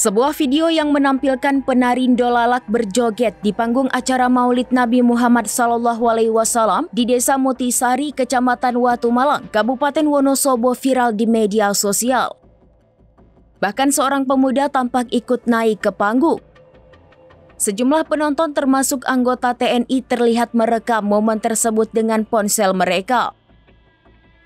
Sebuah video yang menampilkan penari Dolalak berjoget di panggung acara Maulid Nabi Muhammad SAW di Desa Mutisari, Kecamatan Watu Malang, Kabupaten Wonosobo viral di media sosial. Bahkan seorang pemuda tampak ikut naik ke panggung. Sejumlah penonton termasuk anggota TNI terlihat merekam momen tersebut dengan ponsel mereka.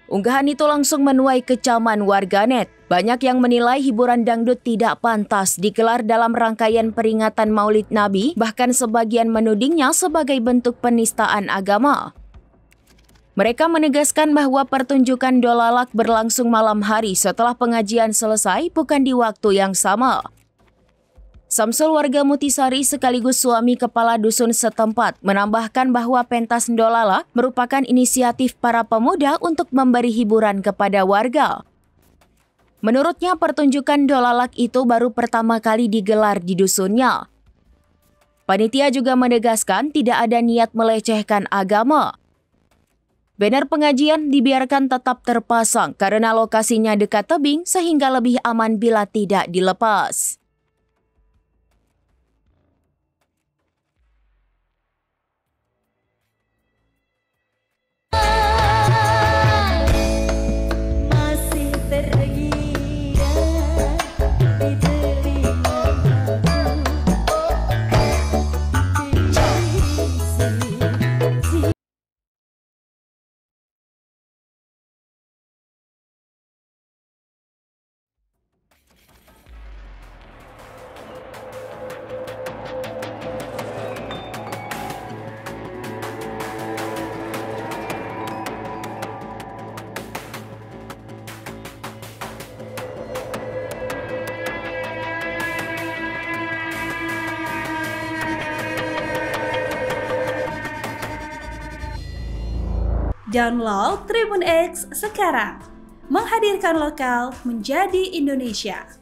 Unggahan itu langsung menuai kecaman warganet. Banyak yang menilai hiburan dangdut tidak pantas digelar dalam rangkaian peringatan Maulid Nabi, bahkan sebagian menudingnya sebagai bentuk penistaan agama. Mereka menegaskan bahwa pertunjukan Dolalak berlangsung malam hari setelah pengajian selesai, bukan di waktu yang sama. Samsul, warga Mutisari sekaligus suami kepala dusun setempat, menambahkan bahwa pentas Dolalak merupakan inisiatif para pemuda untuk memberi hiburan kepada warga. Menurutnya, pertunjukan Dolalak itu baru pertama kali digelar di dusunnya. Panitia juga menegaskan tidak ada niat melecehkan agama. Banner pengajian dibiarkan tetap terpasang karena lokasinya dekat tebing sehingga lebih aman bila tidak dilepas. Download Tribun X sekarang, menghadirkan lokal menjadi Indonesia.